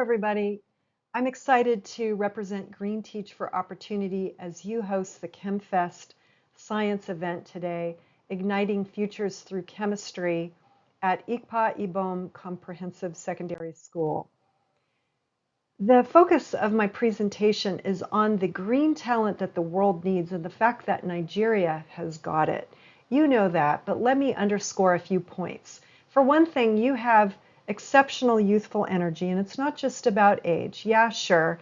everybody. I'm excited to represent Green Teach for Opportunity as you host the ChemFest science event today, Igniting Futures Through Chemistry at ICPA Ibom Comprehensive Secondary School. The focus of my presentation is on the green talent that the world needs and the fact that Nigeria has got it. You know that, but let me underscore a few points. For one thing, you have exceptional youthful energy, and it's not just about age. Yeah, sure,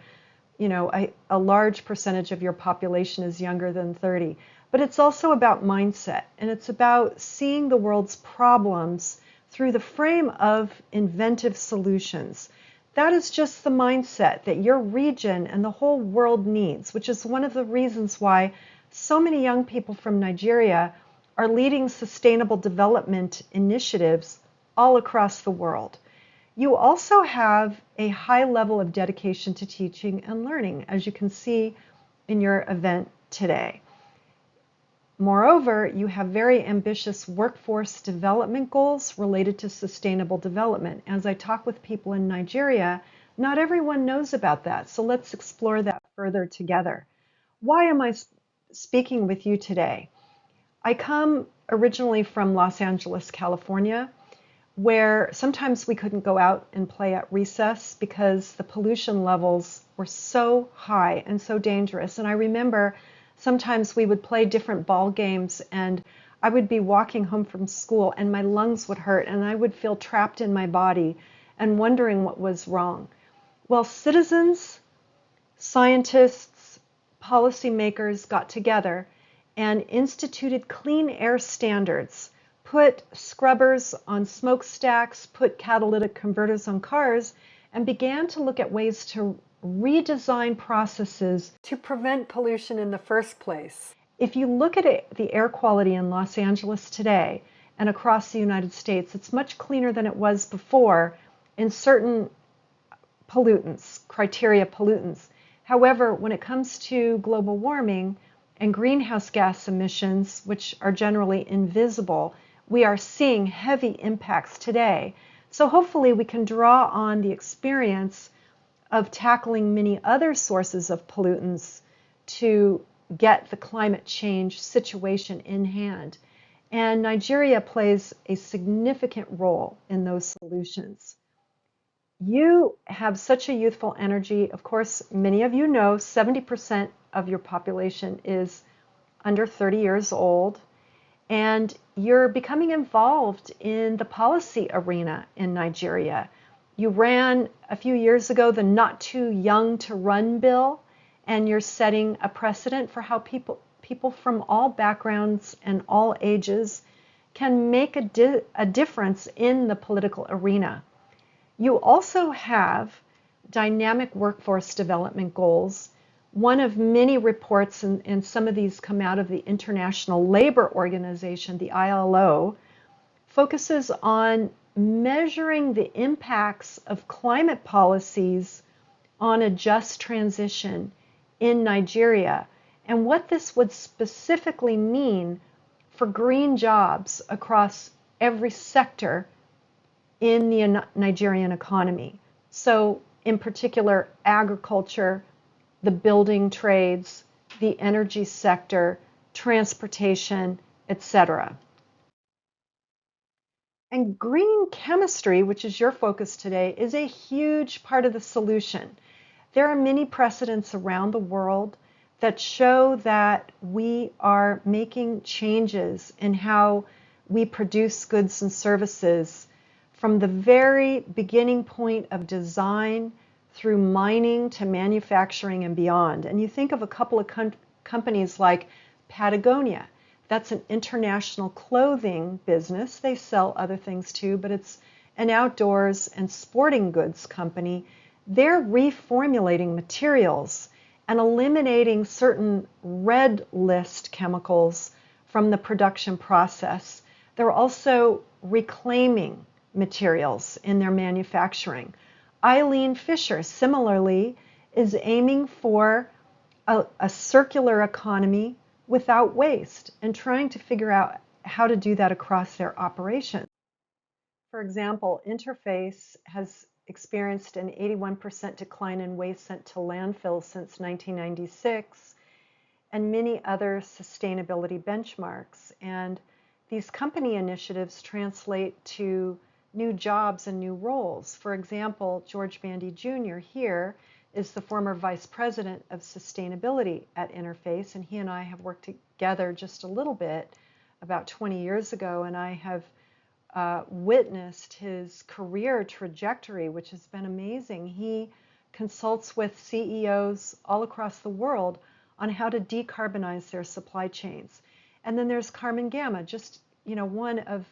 a large percentage of your population is younger than 30, but it's also about mindset, and it's about seeing the world's problems through the frame of inventive solutions. That is just the mindset that your region and the whole world needs, which is one of the reasons why so many young people from Nigeria are leading sustainable development initiatives all across the world. You also have a high level of dedication to teaching and learning, as you can see in your event today. Moreover, you have very ambitious workforce development goals related to sustainable development. As I talk with people in Nigeria, not everyone knows about that, so let's explore that further together. Why am I speaking with you today? I come originally from Los Angeles, California, where sometimes we couldn't go out and play at recess because the pollution levels were so high and so dangerous. And I remember sometimes we would play different ball games and I would be walking home from school and my lungs would hurt and I would feel trapped in my body and wondering what was wrong. Well, citizens, scientists, policymakers got together and instituted clean air standards, put scrubbers on smokestacks, put catalytic converters on cars, and began to look at ways to redesign processes to prevent pollution in the first place. If you look at the air quality in Los Angeles today and across the United States, it's much cleaner than it was before in certain criteria pollutants. However, when it comes to global warming and greenhouse gas emissions, which are generally invisible, we are seeing heavy impacts today. So hopefully we can draw on the experience of tackling many other sources of pollutants to get the climate change situation in hand. And Nigeria plays a significant role in those solutions. You have such a youthful energy. Of course, many of you know 70% of your population is under 30 years old, and you're becoming involved in the policy arena in Nigeria. You ran a few years ago the Not Too Young to Run bill, and you're setting a precedent for how people from all backgrounds and all ages can make a difference in the political arena. You also have dynamic workforce development goals. One of many reports, and some of these come out of the International Labor Organization, the ILO, focuses on measuring the impacts of climate policies on a just transition in Nigeria and what this would specifically mean for green jobs across every sector in the Nigerian economy. So in particular, agriculture, the building trades, the energy sector, transportation, etc. And green chemistry, which is your focus today, is a huge part of the solution. There are many precedents around the world that show that we are making changes in how we produce goods and services from the very beginning point of design through mining to manufacturing and beyond. And you think of a couple of companies like Patagonia. That's an international clothing business. They sell other things too, but it's an outdoors and sporting goods company. They're reformulating materials and eliminating certain red list chemicals from the production process. They're also reclaiming materials in their manufacturing. Eileen Fisher, similarly, is aiming for a circular economy without waste and trying to figure out how to do that across their operations. For example, Interface has experienced an 81% decline in waste sent to landfills since 1996, and many other sustainability benchmarks. And these company initiatives translate to new jobs and new roles. For example, George Bandy Jr. here is the former vice president of sustainability at Interface, and he and I have worked together just a little bit about 20 years ago, and I have witnessed his career trajectory, which has been amazing. He consults with CEOs all across the world on how to decarbonize their supply chains. And then there's Carmen Gamma, just one of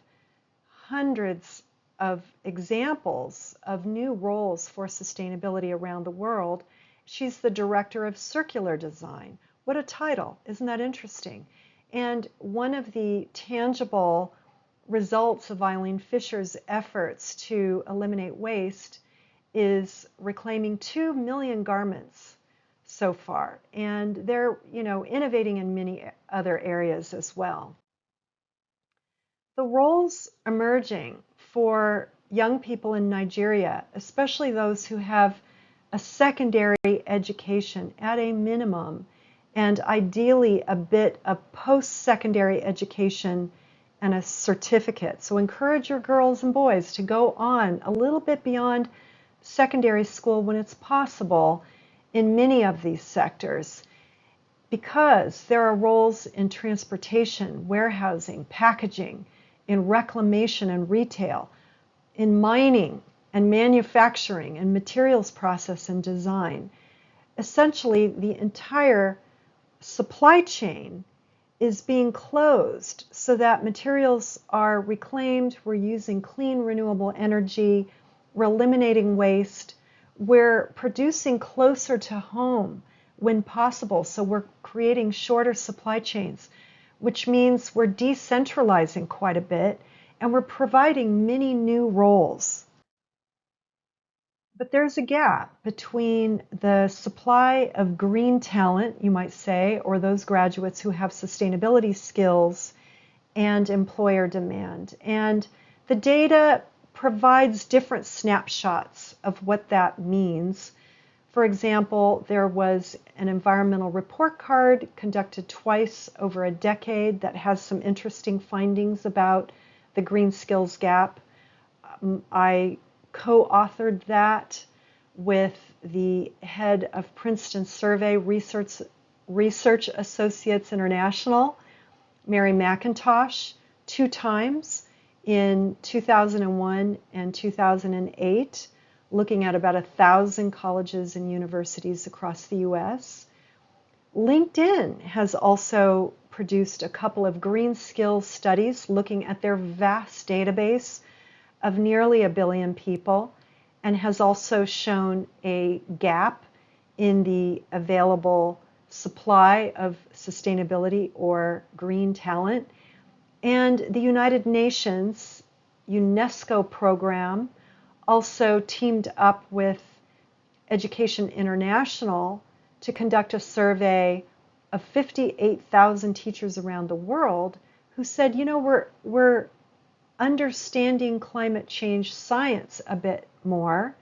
hundreds of examples of new roles for sustainability around the world. She's the director of circular design. What a title! Isn't that interesting? And one of the tangible results of Eileen Fisher's efforts to eliminate waste is reclaiming 2 million garments so far. And they're, innovating in many other areas as well. The roles emerging for young people in Nigeria, especially those who have a secondary education at a minimum, and ideally a bit of post-secondary education and a certificate. So encourage your girls and boys to go on a little bit beyond secondary school when it's possible in many of these sectors, because there are roles in transportation, warehousing, packaging, in reclamation and retail, in mining and manufacturing and materials process and design. Essentially, the entire supply chain is being closed so that materials are reclaimed, we're using clean, renewable energy, we're eliminating waste, we're producing closer to home when possible, so we're creating shorter supply chains, which means we're decentralizing quite a bit, and we're providing many new roles. But there's a gap between the supply of green talent, you might say, or those graduates who have sustainability skills, and employer demand. And the data provides different snapshots of what that means. For example, there was an environmental report card conducted twice over a decade that has some interesting findings about the green skills gap. I co-authored that with the head of Princeton Survey Research Associates International, Mary McIntosh, 2 times in 2001 and 2008. Looking at about 1,000 colleges and universities across the US. LinkedIn has also produced a couple of green skills studies looking at their vast database of nearly 1 billion people, and has also shown a gap in the available supply of sustainability or green talent. And the United Nations UNESCO program also teamed up with Education International to conduct a survey of 58,000 teachers around the world who said, we're understanding climate change science a bit more,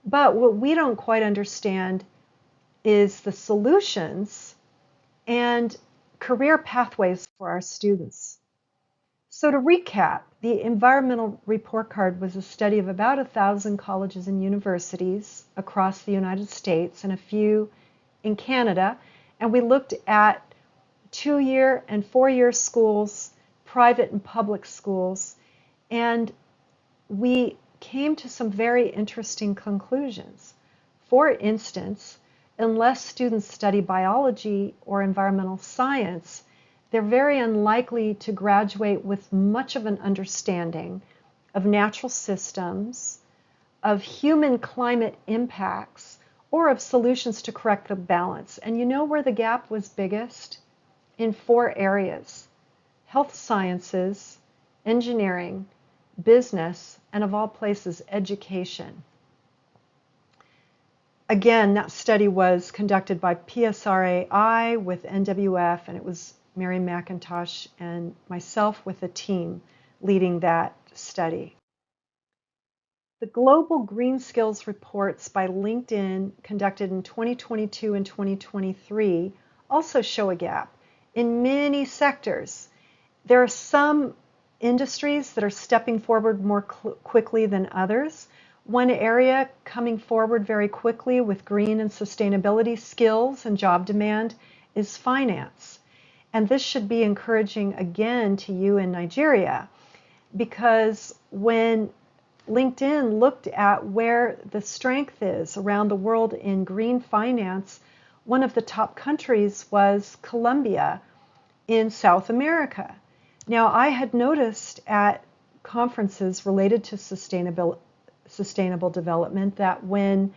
but what we don't quite understand is the solutions and career pathways for our students. So to recap, the environmental report card was a study of about 1,000 colleges and universities across the United States and a few in Canada. And we looked at 2-year and 4-year schools, private and public schools, and we came to some very interesting conclusions. For instance, unless students study biology or environmental science, they're very unlikely to graduate with much of an understanding of natural systems, of human climate impacts, or of solutions to correct the balance. And you know where the gap was biggest? In 4 areas: health sciences, engineering, business, and of all places, education. Again, that study was conducted by PSRAI with NWF, and it was Mary McIntosh and myself with a team leading that study. The Global Green Skills Reports by LinkedIn, conducted in 2022 and 2023, also show a gap in many sectors. There are some industries that are stepping forward more quickly than others. One area coming forward very quickly with green and sustainability skills and job demand is finance. And this should be encouraging again to you in Nigeria, because when LinkedIn looked at where the strength is around the world in green finance, one of the top countries was Colombia in South America. Now, I had noticed at conferences related to sustainable development that when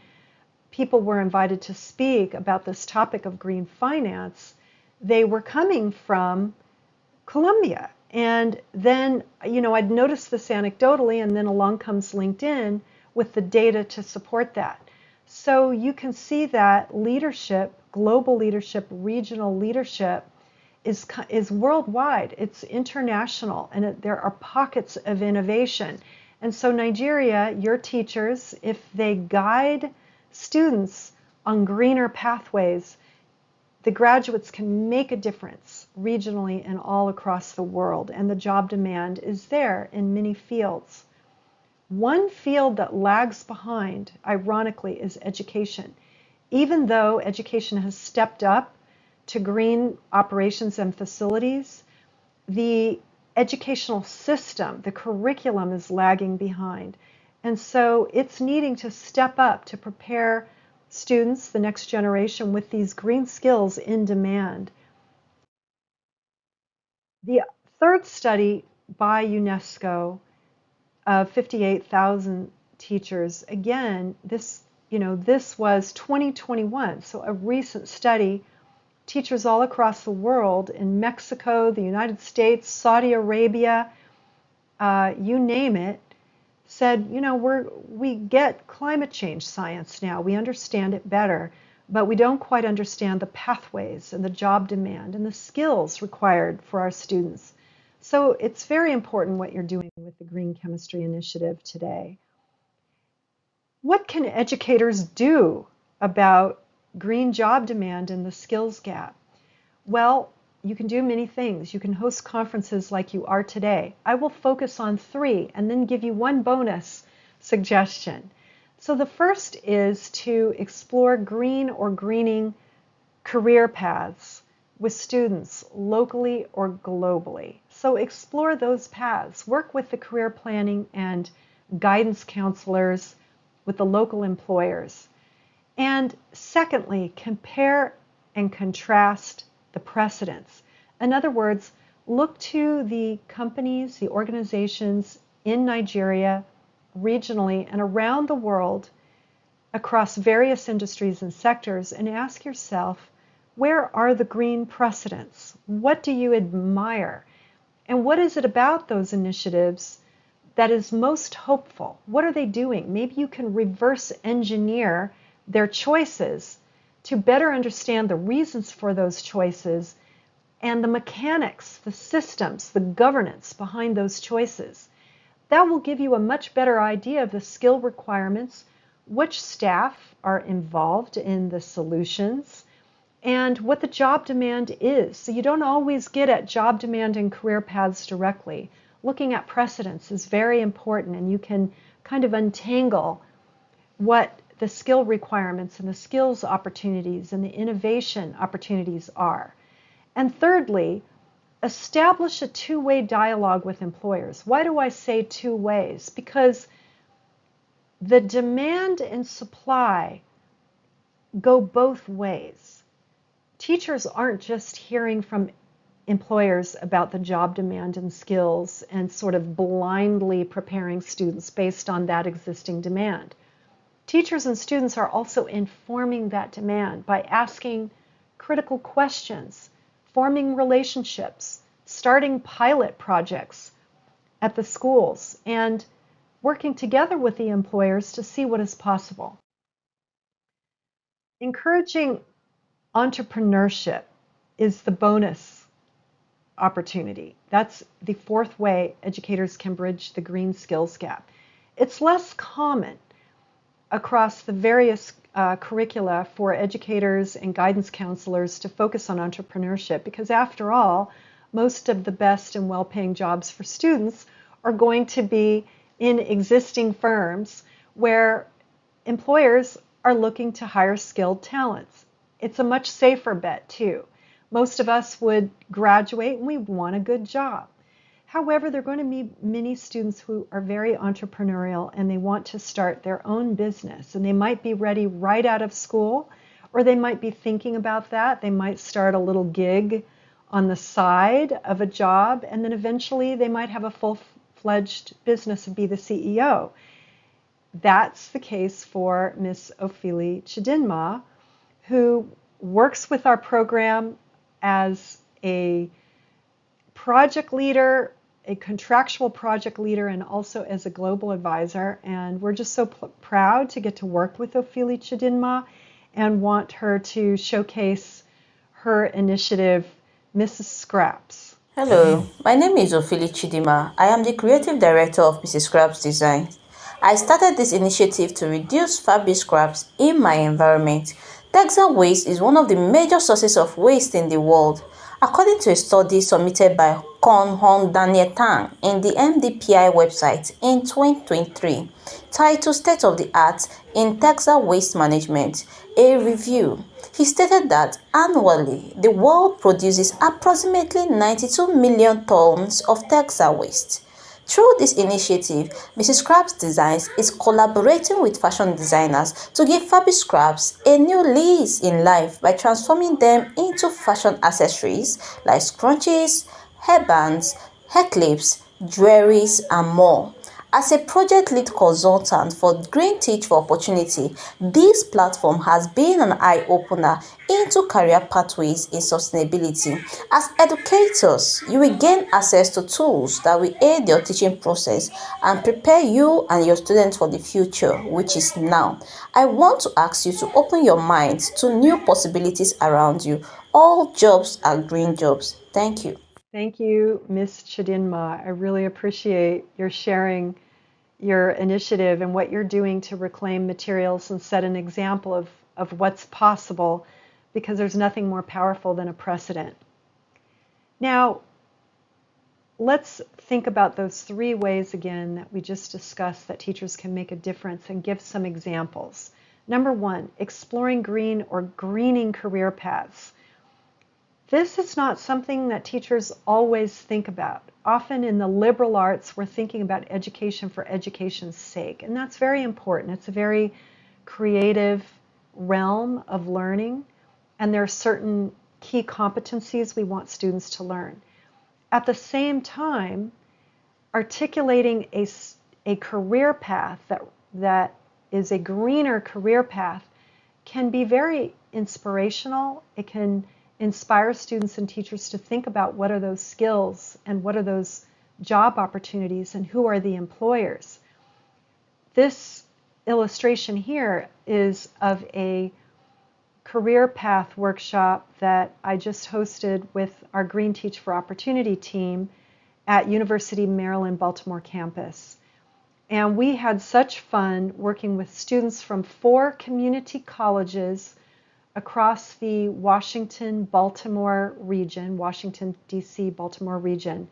people were invited to speak about this topic of green finance, they were coming from Colombia. And then, I'd noticed this anecdotally, and then along comes LinkedIn with the data to support that. So you can see that leadership, global leadership, regional leadership, is worldwide. It's international, and there are pockets of innovation. And so Nigeria, your teachers, if they guide students on greener pathways, the graduates can make a difference regionally and all across the world, and the job demand is there in many fields. One field that lags behind, ironically, is education. Even though education has stepped up to green operations and facilities, the educational system, the curriculum is lagging behind. And so it's needing to step up to prepare students, the next generation, with these green skills in demand. The third study by UNESCO of 58,000 teachers, again, this was 2021, so a recent study. Teachers all across the world, in Mexico, the United States, Saudi Arabia, you name it, said, we get climate change science now. We understand it better, but we don't quite understand the pathways and the job demand and the skills required for our students. So it's very important what you're doing with the Green Chemistry Initiative today. What can educators do about green job demand and the skills gap? Well, you can do many things. You can host conferences like you are today. I will focus on 3 and then give you one bonus suggestion. So the first is to explore green or greening career paths with students locally or globally. So explore those paths. Work with the career planning and guidance counselors with the local employers. And secondly, compare and contrast the precedents. In other words, look to the companies, the organizations in Nigeria, regionally, and around the world across various industries and sectors, and ask yourself, where are the green precedents? What do you admire? And what is it about those initiatives that is most hopeful? What are they doing? Maybe you can reverse engineer their choices to better understand the reasons for those choices and the mechanics, the systems, the governance behind those choices. That will give you a much better idea of the skill requirements, which staff are involved in the solutions, and what the job demand is. So you don't always get at job demand and career paths directly. Looking at precedents is very important, and you can kind of untangle what the skill requirements and the skills opportunities and the innovation opportunities are. And thirdly, establish a two-way dialogue with employers. Why do I say 2 ways? Because the demand and supply go both ways. Teachers aren't just hearing from employers about the job demand and skills and sort of blindly preparing students based on that existing demand. Teachers and students are also informing that demand by asking critical questions, forming relationships, starting pilot projects at the schools, and working together with the employers to see what is possible. Encouraging entrepreneurship is the bonus opportunity. That's the 4th way educators can bridge the green skills gap. it's less common across the various curricula for educators and guidance counselors to focus on entrepreneurship, because after all, most of the best and well-paying jobs for students are going to be in existing firms where employers are looking to hire skilled talents. It's a much safer bet too. Most of us would graduate and we want a good job. However, there are going to be many students who are very entrepreneurial and they want to start their own business, and they might be ready right out of school, or they might be thinking about that. They might start a little gig on the side of a job, and then eventually they might have a full-fledged business and be the CEO. That's the case for Miss Ophelia Chidinma, who works with our program as a project leader, a contractual project leader, and also as a global advisor. And we're just so proud to get to work with Ophelia Chidinma and want her to showcase her initiative, Mrs. Scraps. Hello, my name is Ophelia Chidima. I am the creative director of Mrs. Scraps Design. I started this initiative to reduce fabric scraps in my environment. Textile waste is one of the major sources of waste in the world. According to a study submitted by Kon Hong Daniel Tang in the MDPI website in 2023, titled State of the Art in Textile Waste Management, a review, he stated that annually the world produces approximately 92 million tons of textile waste. Through this initiative, Mrs. Scraps Designs is collaborating with fashion designers to give fabric scraps a new lease in life by transforming them into fashion accessories like scrunchies, hairbands, hair clips, jewelries, and more. As a project lead consultant for Green Teach for Opportunity, this platform has been an eye-opener into career pathways in sustainability. As educators, you will gain access to tools that will aid your teaching process and prepare you and your students for the future, which is now. I want to ask you to open your mind to new possibilities around you. All jobs are green jobs. Thank you. Thank you, Ms. Chidinma. I really appreciate your sharing your initiative and what you're doing to reclaim materials and set an example of what's possible, because there's nothing more powerful than a precedent. Now, let's think about those 3 ways again that we just discussed that teachers can make a difference and give some examples. Number 1, exploring green or greening career paths. This is not something that teachers always think about. Often in the liberal arts, we're thinking about education for education's sake, and that's very important. It's a very creative realm of learning, and there are certain key competencies we want students to learn. At the same time, articulating a career path that is a greener career path can be very inspirational. It can inspire students and teachers to think about what are those skills and what are those job opportunities and who are the employers. This illustration here is of a career path workshop that I just hosted with our Green Teach for Opportunity team at University of Maryland, Baltimore campus. And we had such fun working with students from 4 community colleges across the Washington, D.C., Baltimore region.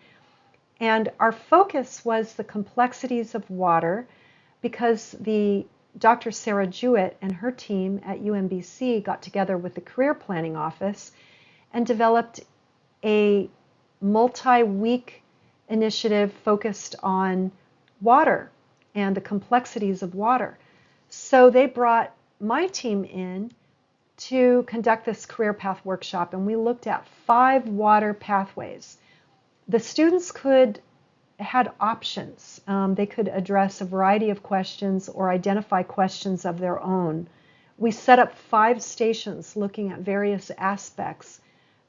And our focus was the complexities of water, because Dr. Sarah Jewett and her team at UMBC got together with the Career Planning Office and developed a multi-week initiative focused on water and the complexities of water. So they brought my team in to conduct this career path workshop, and we looked at 5 water pathways. The students had options. They could address a variety of questions or identify questions of their own. We set up 5 stations looking at various aspects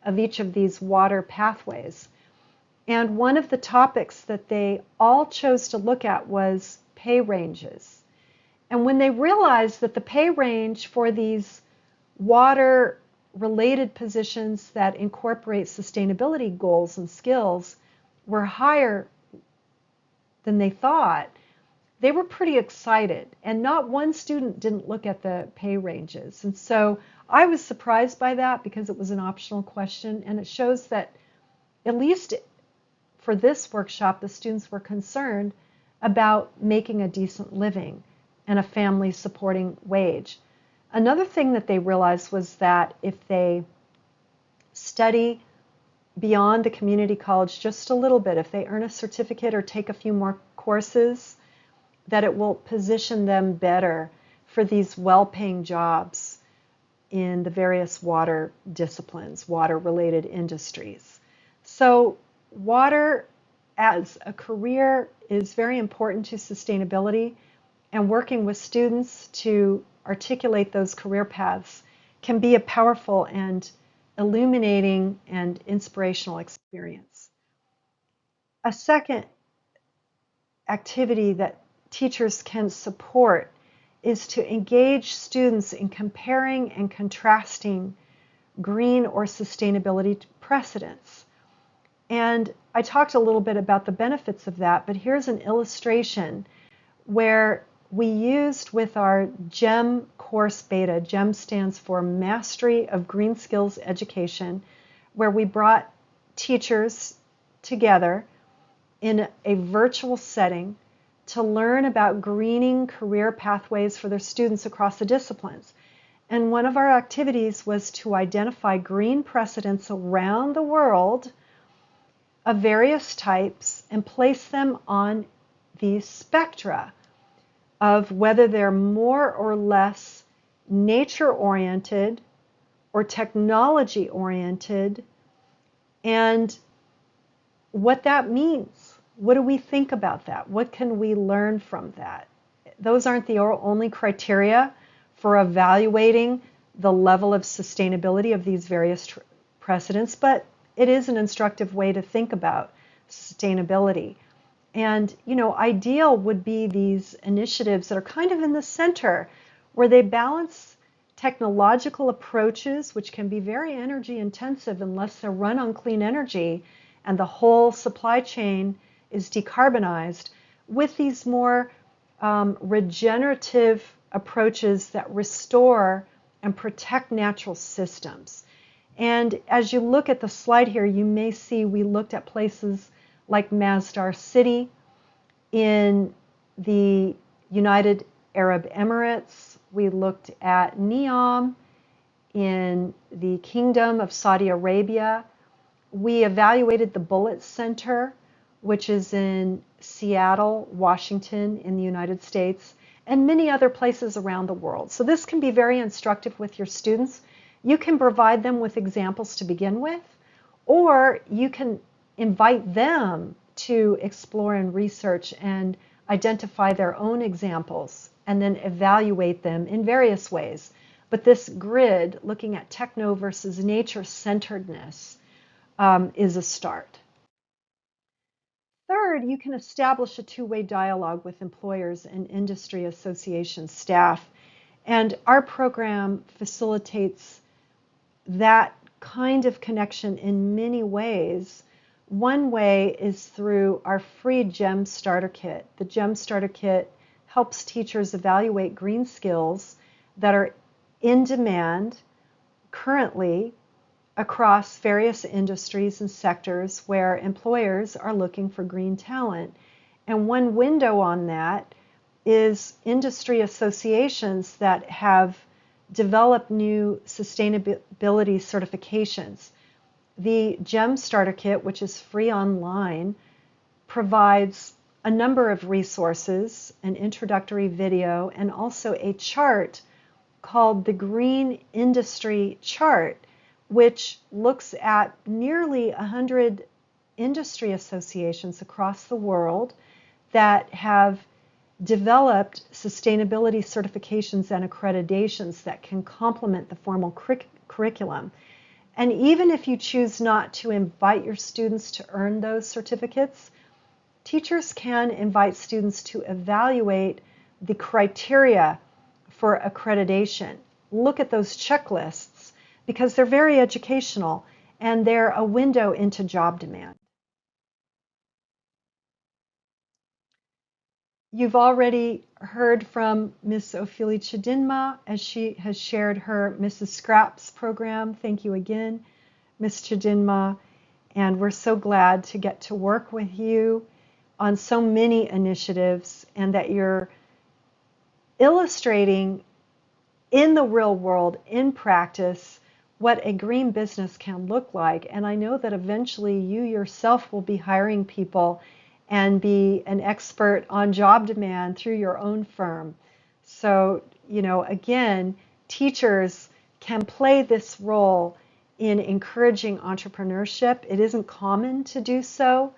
of each of these water pathways. And one of the topics that they all chose to look at was pay ranges. And when they realized that the pay range for these water-related positions that incorporate sustainability goals and skills were higher than they thought, they were pretty excited, and not one student didn't look at the pay ranges. And so I was surprised by that because it was an optional question, and it shows that at least for this workshop, the students were concerned about making a decent living and a family supporting wage. Another thing that they realized was that if they study beyond the community college just a little bit, if they earn a certificate or take a few more courses, that it will position them better for these well-paying jobs in the various water disciplines, water-related industries. So water as a career is very important to sustainability, and working with students to articulate those career paths can be a powerful and illuminating and inspirational experience. A second activity that teachers can support is to engage students in comparing and contrasting green or sustainability precedents. And I talked a little bit about the benefits of that, but here's an illustration where we used with our GEM course beta. GEM stands for Mastery of Green Skills Education, where we brought teachers together in a virtual setting to learn about greening career pathways for their students across the disciplines. And one of our activities was to identify green precedents around the world of various types and place them on these spectra of whether they're more or less nature-oriented or technology-oriented, and what that means. What do we think about that? What can we learn from that? Those aren't the only criteria for evaluating the level of sustainability of these various precedents, but it is an instructive way to think about sustainability. And, ideal would be these initiatives that are kind of in the center, where they balance technological approaches, which can be very energy intensive unless they're run on clean energy and the whole supply chain is decarbonized, with these more regenerative approaches that restore and protect natural systems. And as you look at the slide here, you may see we looked at places like Masdar City in the United Arab Emirates. We looked at Neom in the Kingdom of Saudi Arabia. We evaluated the Bullitt Center, which is in Seattle, Washington, in the United States, and many other places around the world. So this can be very instructive with your students. You can provide them with examples to begin with, or you can invite them to explore and research and identify their own examples and then evaluate them in various ways. But this grid, looking at techno versus nature-centeredness, is a start. Third, you can establish a two-way dialogue with employers and industry association staff. And our program facilitates that kind of connection in many ways. One way is through our free GEM Starter Kit. The GEM Starter Kit helps teachers evaluate green skills that are in demand currently across various industries and sectors where employers are looking for green talent. And one window on that is industry associations that have developed new sustainability certifications. The GEM Starter Kit, which is free online, provides a number of resources, an introductory video, and also a chart called the Green Industry Chart, which looks at nearly 100 industry associations across the world that have developed sustainability certifications and accreditations that can complement the formal curriculum. And even if you choose not to invite your students to earn those certificates, teachers can invite students to evaluate the criteria for accreditation. Look at those checklists because they're very educational and they're a window into job demand. You've already heard from Ms. Ophelia Chidinma as she has shared her Mrs. Scraps program. Thank you again, Ms. Chidinma. And we're so glad to get to work with you on so many initiatives and that you're illustrating in the real world, in practice, what a green business can look like. And I know that eventually you yourself will be hiring people and be an expert on job demand through your own firm. So, again, teachers can play this role in encouraging entrepreneurship. It isn't common to do so,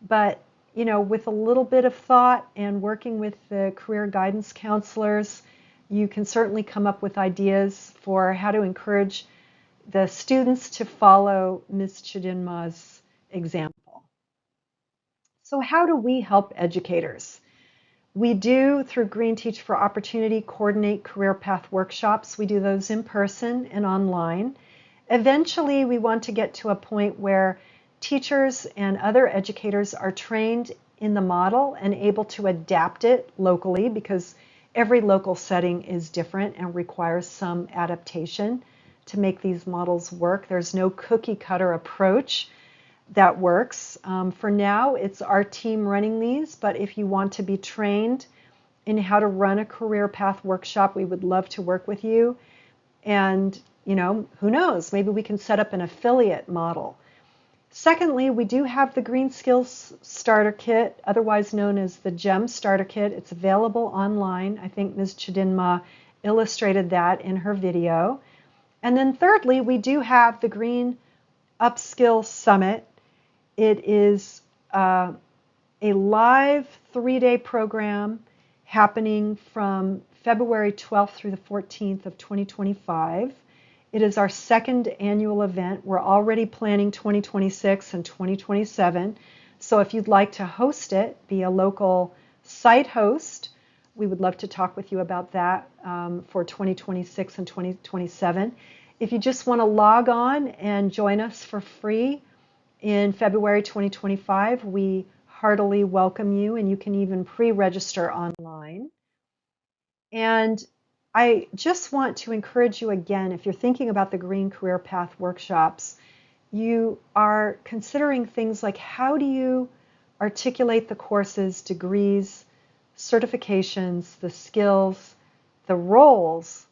but with a little bit of thought and working with the career guidance counselors, you can certainly come up with ideas for how to encourage the students to follow Ms. Chidinma's example. So how do we help educators? We do, through Green Teach for Opportunity, coordinate career path workshops. We do those in person and online. Eventually, we want to get to a point where teachers and other educators are trained in the model and able to adapt it locally, because every local setting is different and requires some adaptation to make these models work. There's no cookie cutter approach that works. For now, it's our team running these, but if you want to be trained in how to run a career path workshop, we would love to work with you. And, who knows, maybe we can set up an affiliate model. Secondly, we do have the Green Skills Starter Kit, otherwise known as the GEM Starter Kit. It's available online. I think Ms. Chidinma illustrated that in her video. And then thirdly, we do have the Green Upskill Summit. It is a live 3-day program happening from February 12th through the 14th of 2025. It is our second annual event. We're already planning 2026 and 2027. So if you'd like to host it, be a local site host, we would love to talk with you about that for 2026 and 2027. If you just want to log on and join us for free in February 2025, we heartily welcome you, and you can even pre-register online. And I just want to encourage you again, if you're thinking about the Green Career Path workshops, you are considering things like, how do you articulate the courses, degrees, certifications, the skills, the roles,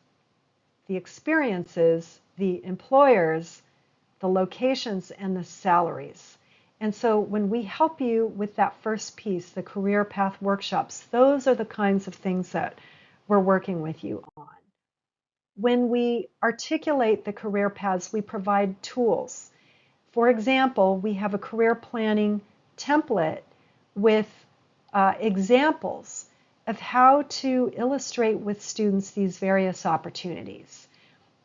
the experiences, the employers, the locations, and the salaries. And so when we help you with that first piece, the career path workshops, those are the kinds of things that we're working with you on. When we articulate the career paths, we provide tools. For example, we have a career planning template with examples of how to illustrate with students these various opportunities.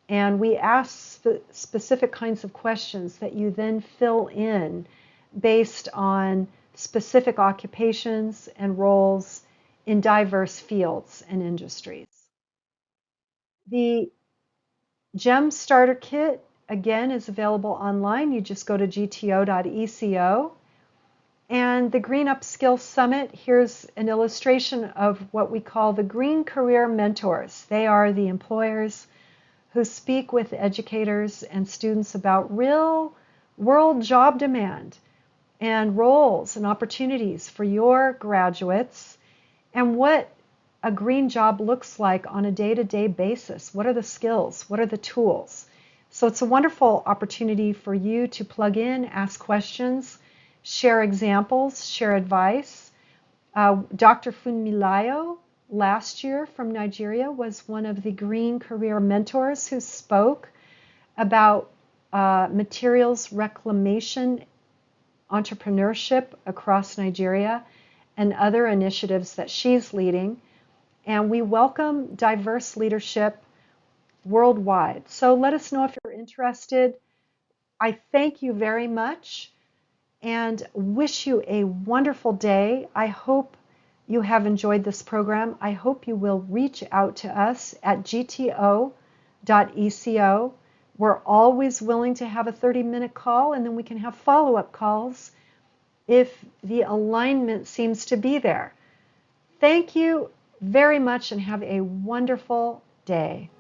And we ask specific kinds of questions that you then fill in based on specific occupations and roles in diverse fields and industries. The GEM Starter Kit, again, is available online. You just go to gto.eco. And the Green Upskill Summit, here's an illustration of what we call the Green Career Mentors. They are the employers who speak with educators and students about real world job demand and roles and opportunities for your graduates, and what a green job looks like on a day-to-day basis. What are the skills? What are the tools? So it's a wonderful opportunity for you to plug in, ask questions, share examples, share advice. Dr. Funmilayo last year from Nigeria was one of the Green Career Mentors who spoke about materials reclamation entrepreneurship across Nigeria and other initiatives that she's leading. And we welcome diverse leadership worldwide. So let us know if you're interested. I thank you very much and wish you a wonderful day. I hope you have enjoyed this program. I hope you will reach out to us at gto.eco. We're always willing to have a 30-minute call, and then we can have follow-up calls if the alignment seems to be there. Thank you very much and have a wonderful day.